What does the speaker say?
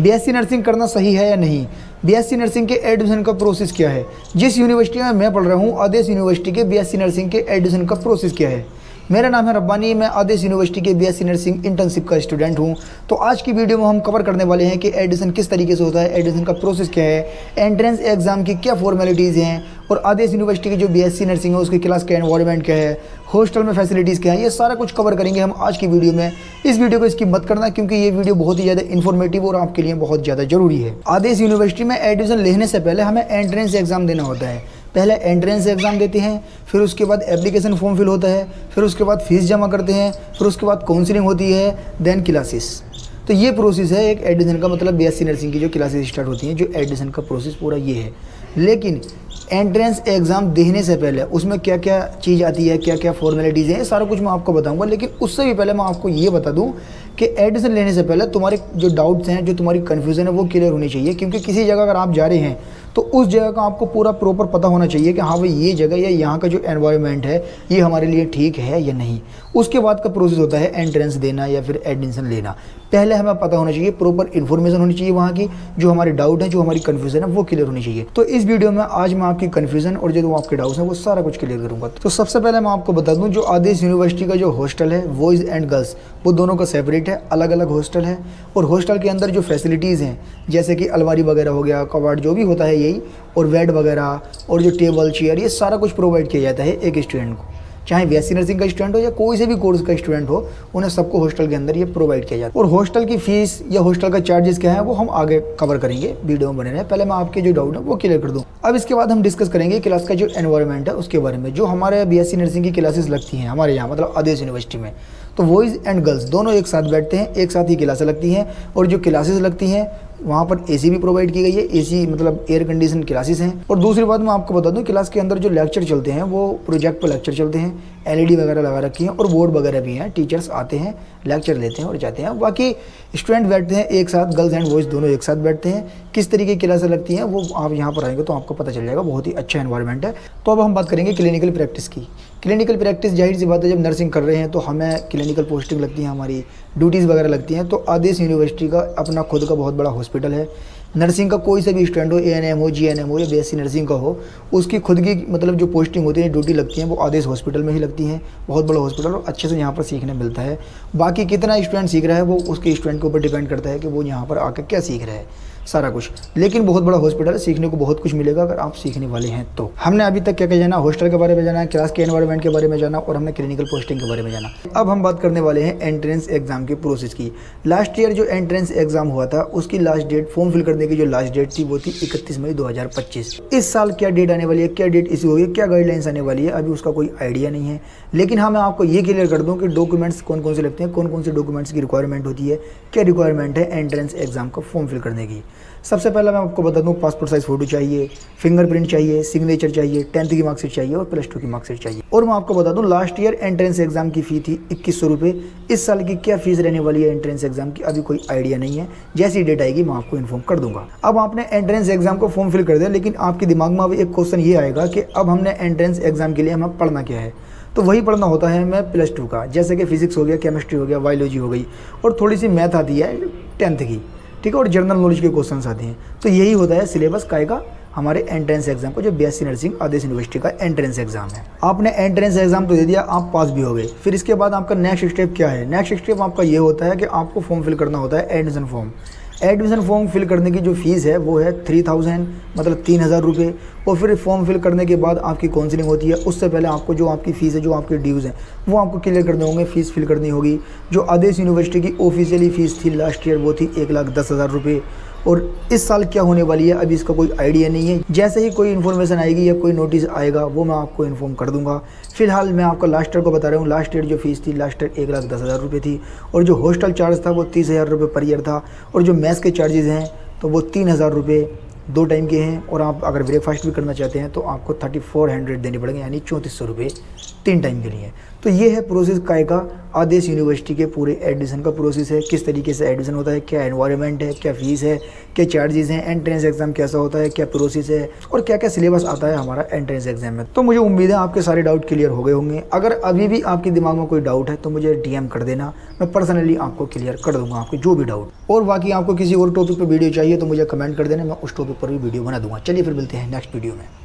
BSc nursing करना सही है या नहीं, बीएससी नर्सिंग के एडमिशन का प्रोसेस क्या है, जिस यूनिवर्सिटी में मैं पढ़ रहा हूँ आदेश यूनिवर्सिटी के बीएससी नर्सिंग के एडमिशन का प्रोसेस क्या है। मेरा नाम है रब्बानी, मैं आदेश यूनिवर्सिटी के बीएससी नर्सिंग इंटर्नशिप का स्टूडेंट हूं। तो आज की वीडियो में हम कवर करने वाले हैं कि एडमिशन किस तरीके से होता है, एडमिशन का प्रोसेस क्या है, एंट्रेंस एग्जाम की क्या फॉर्मेलिटीज़ हैं और आदेश यूनिवर्सिटी की जो बीएससी नर्सिंग है उसके क्लास का एनवायरनमेंट क्या है, हॉस्टल में फैसिलिटीज़ क्या है, ये सारा कुछ कवर करेंगे हम आज की वीडियो में। इस वीडियो को स्किप मत करना क्योंकि ये वीडियो बहुत ही ज़्यादा इन्फॉर्मेटिव और आपके लिए बहुत ज़्यादा जरूरी है। आदेश यूनिवर्सिटी में एडमिशन लेने से पहले हमें एंट्रेंस एग्जाम देना होता है। पहले एंट्रेंस एग्ज़ाम देते हैं, फिर उसके बाद एप्लीकेशन फॉर्म फिल होता है, फिर उसके बाद फीस जमा करते हैं, फिर उसके बाद काउंसलिंग होती है, देन क्लासेस। तो ये प्रोसेस है एक एडमिशन का, मतलब बीएससी नर्सिंग की जो क्लासेस स्टार्ट होती हैं, जो एडमिशन का प्रोसेस पूरा ये है। लेकिन एंट्रेंस एग्ज़ाम देने से पहले उसमें क्या क्या चीज़ आती है, क्या क्या फॉर्मेलिटीज़ हैं, ये सारा कुछ मैं आपको बताऊंगा। लेकिन उससे भी पहले मैं आपको ये बता दूं कि एडमिशन लेने से पहले तुम्हारे जो डाउट्स हैं, जो तुम्हारी कन्फ्यूज़न है वो क्लियर होनी चाहिए। क्योंकि किसी जगह अगर आप जा रहे हैं तो उस जगह का आपको पूरा प्रॉपर पता होना चाहिए कि हाँ भाई ये जगह या यहाँ का जो एनवायरनमेंट है ये हमारे लिए ठीक है या नहीं। उसके बाद का प्रोसेस होता है एंट्रेंस देना या फिर एडमिशन लेना। पहले हमें पता होना चाहिए, प्रॉपर इन्फॉर्मेशन होनी चाहिए वहाँ की, जो हमारे डाउट है, जो हमारी कन्फ्यूज़न है वो क्लियर होनी चाहिए। तो इस वीडियो में आज मैं आपकी कन्फ्यूज़न और जो आपके डाउट्स हैं वो सारा कुछ क्लियर करूँगा। तो सबसे पहले मैं आपको बता दूँ, जो आदेश यूनिवर्सिटी का जो हॉस्टल है बॉयज़ एंड गर्ल्स वो दोनों का सेपरेट है, अलग अलग हॉस्टल है। और हॉस्टल के अंदर जो फैसिलिटीज़ हैं जैसे कि अलमारी वगैरह हो गया, कबाड़ जो भी होता है यही, और बेड वगैरह और जो टेबल चेयर, ये सारा कुछ प्रोवाइड किया जाता है एक स्टूडेंट को। चाहे बीएससी नर्सिंग का स्टूडेंट हो या कोई से भी कोर्स का स्टूडेंट हो, उन्हें सबको हॉस्टल के अंदर ये प्रोवाइड किया जाता है। और हॉस्टल की फीस या हॉस्टल का चार्जेस क्या है वो हम आगे कवर करेंगे, वीडियो में बने रहे। पहले मैं आपके जो डाउट है वो क्लियर कर दूँ। अब इसके बाद हम डिस्कस करेंगे क्लास का जो एनवायरनमेंट है उसके बारे में। जो हमारे बीएससी नर्सिंग की क्लासेस लगती हैं हमारे यहाँ, मतलब आदेश यूनिवर्सिटी में, तो बॉयज़ एंड गर्ल्स दोनों एक साथ बैठते हैं, एक साथ ही क्लासेस लगती हैं। और जो क्लासेस लगती हैं वहाँ पर एसी भी प्रोवाइड की गई है, एसी मतलब एयर कंडीशन क्लासेस हैं। और दूसरी बात मैं आपको बता दूं, क्लास के अंदर जो लेक्चर चलते हैं वो प्रोजेक्ट पर लेक्चर चलते हैं, एलईडी वगैरह लगा रखी हैं और बोर्ड वगैरह भी हैं। टीचर्स आते हैं, लेक्चर लेते हैं और जाते हैं। बाकी स्टूडेंट बैठते हैं एक साथ, गर्ल्स एंड बॉयज़ दोनों एक साथ बैठते हैं। किस तरीके की क्लासेस लगती हैं वो आप यहाँ पर आएंगे तो आपको पता चल जाएगा, बहुत ही अच्छा एनवायरनमेंट है। तो अब हम बात करेंगे क्लिनिकल प्रैक्टिस की। क्लिनिकल प्रैक्टिस जाहिर सी बात है, जब नर्सिंग कर रहे हैं तो हमें क्लिनिकल पोस्टिंग लगती है, हमारी ड्यूटीज़ वगैरह लगती हैं। तो आदेश यूनिवर्सिटी का अपना खुद का बहुत बड़ा हॉस्पिटल है। नर्सिंग का कोई सा भी स्टूडेंट हो, एएनएम हो, जीएनएम हो या बीएससी नर्सिंग का हो, उसकी खुद की मतलब जो पोस्टिंग होती है, ड्यूटी लगती है, वो आदेश हॉस्पिटल में ही लगती हैं। बहुत बड़ा हॉस्पिटल और अच्छे से यहाँ पर सीखने मिलता है। बाकी कितना स्टूडेंट सीख रहा है वो उसके स्टूडेंट के ऊपर डिपेंड करता है कि वो यहाँ पर आकर क्या सीख रहा है, सारा कुछ। लेकिन बहुत बड़ा हॉस्पिटल है, सीखने को बहुत कुछ मिलेगा अगर आप सीखने वाले हैं तो। हमने अभी तक क्या क्या जाना, हॉस्टल के बारे में जाना, क्लास के एनवायरनमेंट के बारे में जाना और हमने क्लिनिकल पोस्टिंग के बारे में जाना। अब हम बात करने वाले हैं एंट्रेंस एग्जाम के प्रोसेस की। लास्ट ईयर जो एंट्रेंस एग्जाम हुआ था उसकी लास्ट डेट, फॉर्म फिल करने की जो लास्ट डेट थी वो थी 31 मई 2025। इस साल क्या डेट आने वाली है, क्या डेट इशू होगी, क्या गाइडलाइंस आने वाली है, अभी उसका कोई आइडिया नहीं है। लेकिन हाँ मैं आपको ये क्लियर कर दूँ कि डॉक्यूमेंट्स कौन कौन से लगते हैं, कौन कौन से डॉक्यूमेंट्स की रिक्वायरमेंट होती है, क्या रिक्वायरमेंट है एंट्रेंस एग्जाम का फॉर्म फिल करने की। सबसे पहला मैं आपको बता दूं, पासपोर्ट साइज फोटो चाहिए, फिंगरप्रिंट चाहिए, सिग्नेचर चाहिए, 10th की मार्कशीट चाहिए और +2 की मार्कशीट चाहिए। और मैं आपको बता दूं, लास्ट ईयर एंट्रेंस एग्जाम की फ़ी थी 2100 रुपये। इस साल की क्या फीस रहने वाली है एंट्रेंस एग्जाम की अभी कोई आइडिया नहीं है। जैसी डेट आएगी मैं आपको इन्फॉर्म कर दूंगा। अब आपने एंट्रेंस एग्जाम को फॉर्म फिल कर दिया, लेकिन आपके दिमाग में अब एक क्वेश्चन ये आएगा कि अब हमने एंट्रेंस एग्जाम के लिए हमें पढ़ना क्या है। तो वही पढ़ना होता है हमें +2 का, जैसे कि फिजिक्स हो गया, केमिस्ट्री हो गया, बायोलॉजी हो गई और थोड़ी सी मैथ आती है 10th की, ठीक है, और जनरल नॉलेज के क्वेश्चंस आते हैं। तो यही होता है सिलेबस का हमारे एंट्रेंस एग्जाम को, जो बीएससी नर्सिंग आदेश यूनिवर्सिटी का एंट्रेंस एग्जाम है। आपने एंट्रेंस एग्जाम तो दे दिया, आप पास भी हो गए। फिर इसके बाद आपका नेक्स्ट स्टेप क्या है? नेक्स्ट स्टेप आपका ये होता है कि आपको फॉर्म फिल करना होता है admission form. Admission form fill करने की जो फीस है वो है 3000, मतलब 3000 रुपये। और फिर फॉर्म फिल करने के बाद आपकी काउंसलिंग होती है। उससे पहले आपको जो आपकी फ़ीस है, जो आपके ड्यूज़ हैं, वो आपको क्लियर करने होंगे, फ़ीस फिल करनी होगी। जो आदेश यूनिवर्सिटी की ऑफिशियली फ़ीस थी लास्ट ईयर वो थी 1,10,000 रुपये। और इस साल क्या होने वाली है अभी इसका कोई आइडिया नहीं है। जैसे ही कोई इन्फॉर्मेशन आएगी या कोई नोटिस आएगा वो मैं आपको इन्फॉर्म कर दूंगा। फिलहाल मैं आपको लास्ट ईयर को बता रहा हूँ। लास्ट ईयर जो फीस थी, लास्ट ईयर 1,10,000 रुपये थी। और जो हॉस्टल चार्ज था वो 30,000 रुपये पर ईयर था। और जो मेस के चार्जेज़ हैं तो वो 3,000 रुपये 2 टाइम के हैं। और आप अगर ब्रेकफास्ट भी करना चाहते हैं तो आपको 3400 देने पड़ेंगे, यानी 3400 रुपये 3 टाइम के लिए। तो ये है प्रोसेस काय का, आदेश यूनिवर्सिटी के पूरे एडमिशन का प्रोसेस है, किस तरीके से एडमिशन होता है, क्या एनवायरनमेंट है, क्या फीस है, क्या चार्जेस हैं, एंट्रेंस एग्जाम कैसा होता है, क्या प्रोसेस है और क्या क्या सिलेबस आता है हमारा एंट्रेंस एग्जाम में। तो मुझे उम्मीद है आपके सारे डाउट क्लियर हो गए होंगे। अगर अभी भी आपके दिमाग में कोई डाउट है तो मुझे DM कर देना, मैं पर्सनली आपको क्लियर कर दूंगा आपके जो भी डाउट। और बाकी आपको किसी और टॉपिक पर वीडियो चाहिए तो मुझे कमेंट कर देना, मैं उस टॉपिक पर भी वीडियो बना दूंगा। चलिए फिर मिलते हैं नेक्स्ट वीडियो में।